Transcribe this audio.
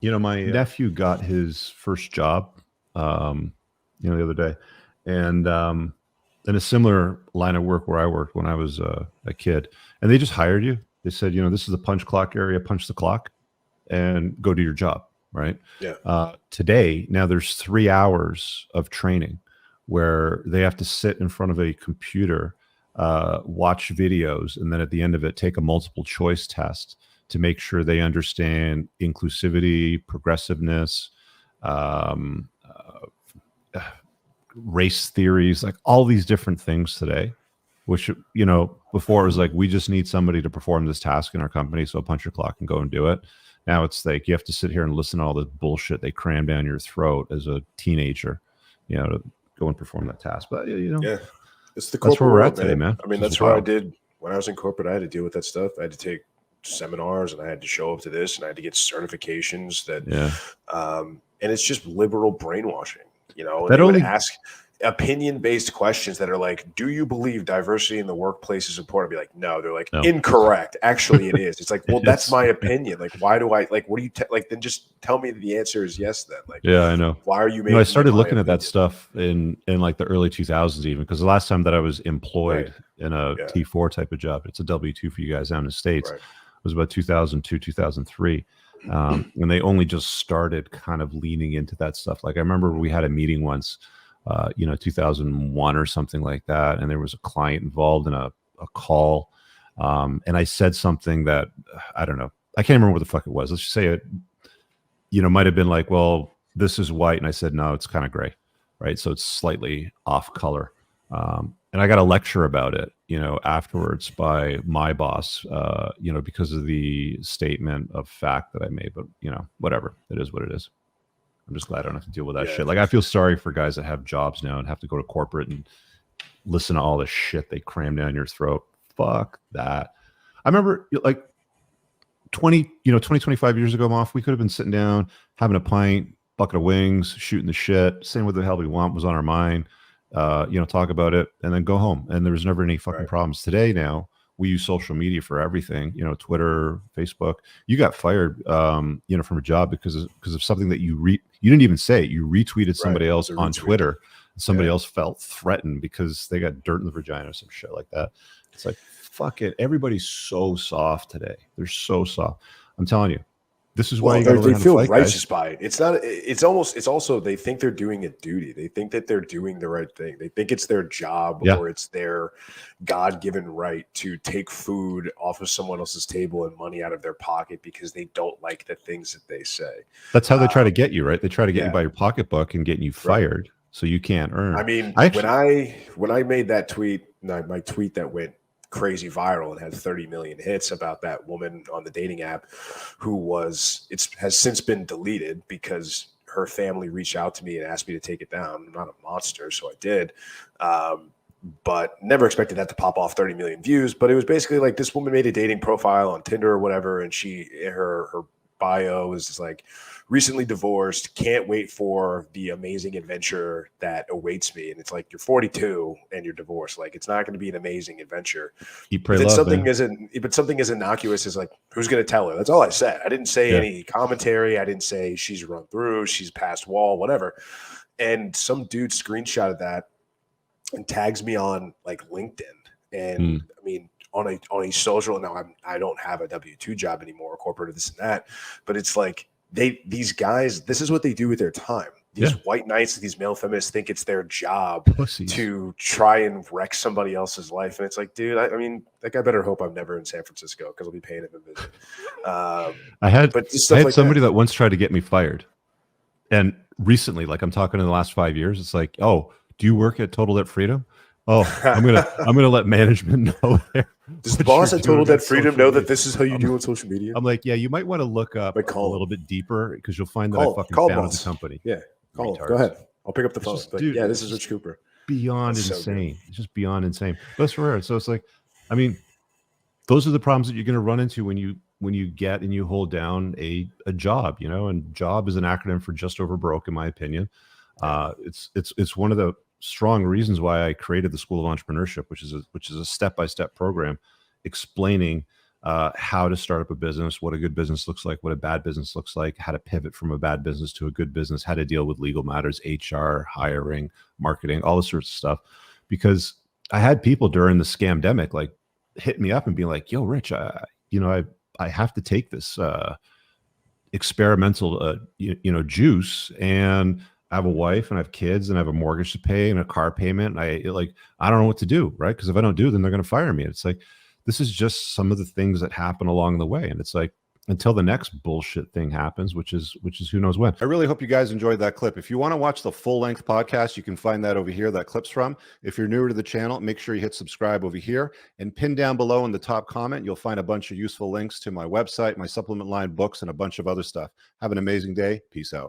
My nephew got his first job, the other day, and in a similar line of work where I worked when I was a kid, and they just hired you. They said, this is the punch clock area, punch the clock, and go do your job. Right. Yeah. Today, now there's 3 hours of training where they have to sit in front of a computer, watch videos, and then at the end of it, take a multiple choice test to make sure they understand inclusivity, progressiveness, race theories, like all these different things today, which, before it was like, we just need somebody to perform this task in our company. So punch your clock and go and do it. Now it's like, you have to sit here and listen to all the bullshit they cram down your throat as a teenager, to go and perform that task. But, yeah, it's the corporate that's where we're world, at today, man. I mean, that's what I did when I was in corporate. I had to deal with that stuff. I had to take seminars and I had to show up to this and I had to get certifications that, and it's just liberal brainwashing, and they would ask opinion-based questions that are like, do you believe diversity in the workplace is important? I'd be like, no. They're like, no. Incorrect. Actually, it is. It's like, well, that's my opinion. Like, why do I, like, what do you, then just tell me the answer is yes then. Like, yeah, I know. Why are you making I started looking at that stuff in like the early 2000s even, because the last time that I was employed in a T4 type of job, it's a W-2 for you guys down in the States, it was about 2002, 2003. And they only just started kind of leaning into that stuff. Like I remember we had a meeting once, 2001 or something like that. And there was a client involved in a call. And I said something that, I don't know, I can't remember what the fuck it was. Let's just say it, might've been like, well, this is white. And I said, no, it's kind of gray. Right. So it's slightly off color. And I got a lecture about it, afterwards by my boss, because of the statement of fact that I made, but whatever, it is what it is. I'm just glad I don't have to deal with that shit. Like, I feel sorry for guys that have jobs now and have to go to corporate and listen to all the shit they cram down your throat. Fuck that. I remember like 25 years ago, Moff, we could have been sitting down, having a pint, bucket of wings, shooting the shit, saying what the hell we want was on our mind, talk about it and then go home. And there was never any fucking problems. Today, now, we use social media for everything, Twitter, Facebook. You got fired, from a job because of something that you didn't even say it. You retweeted somebody else on Twitter. And somebody else felt threatened because they got dirt in the vagina or some shit like that. It's like, fuck it. Everybody's so soft today. They're so soft. I'm telling you. This is why you gotta learn how to fight, righteous guys. by it. It's not. It's also they think they're doing a duty. They think that they're doing the right thing. They think it's their job or it's their God-given right to take food off of someone else's table and money out of their pocket because they don't like the things that they say. That's how they try to get you, right? They try to get you by your pocketbook and getting you fired so you can't earn. I mean, when I made that tweet, my tweet that went crazy viral and had 30 million hits about that woman on the dating app who has since been deleted because her family reached out to me and asked me to take it down. I'm not a monster, so I did. But never expected that to pop off 30 million views. But it was basically like this woman made a dating profile on Tinder or whatever, and her bio is just like, recently divorced, can't wait for the amazing adventure that awaits me. And it's like, you're 42 and you're divorced. Like, it's not going to be an amazing adventure. But something as innocuous as like, who's going to tell her? That's all I said. I didn't say any commentary. I didn't say she's run through, she's passed wall, whatever. And some dude screenshotted that and tags me on like LinkedIn. And I mean, on a social, now I don't have a W-2 job anymore, corporate, this and that, but it's like, these guys, this is what they do with their time. These white knights, these male feminists think it's their job to try and wreck somebody else's life. And it's like, dude, I mean, like, I better hope I'm never in San Francisco because I'll be paying him a visit. I had somebody that once tried to get me fired. And recently, like I'm talking in the last 5 years, it's like, oh, do you work at Total Debt Freedom? Oh, I'm gonna let management know there. Does the boss at Total Debt Freedom know that this is how you do on social media? I'm like, yeah, you might want to look up a little bit deeper because you'll find that I fucking founded the company. Yeah, call him. Go ahead. I'll pick up the phone. But yeah, this is Rich Cooper. Beyond insane. It's just beyond insane. That's rare. So it's like, I mean, those are the problems that you're going to run into when you get and you hold down a job, and job is an acronym for just over broke, in my opinion. It's one of the strong reasons why I created the School of Entrepreneurship, which is a step-by-step program explaining how to start up a business, what a good business looks like, what a bad business looks like, how to pivot from a bad business to a good business, how to deal with legal matters, HR, hiring, marketing, all this sorts of stuff. Because I had people during the scamdemic like hit me up and be like, "Yo, Rich, I have to take this experimental, juice, and I have a wife and I have kids and I have a mortgage to pay and a car payment. And I don't know what to do, right? Because if I don't do, then they're going to fire me." It's like, this is just some of the things that happen along the way. And it's like, until the next bullshit thing happens, which is who knows when. I really hope you guys enjoyed that clip. If you want to watch the full length podcast, you can find that over here, that clip's from. If you're newer to the channel, make sure you hit subscribe over here, and pin down below in the top comment, you'll find a bunch of useful links to my website, my supplement line, books, and a bunch of other stuff. Have an amazing day. Peace out.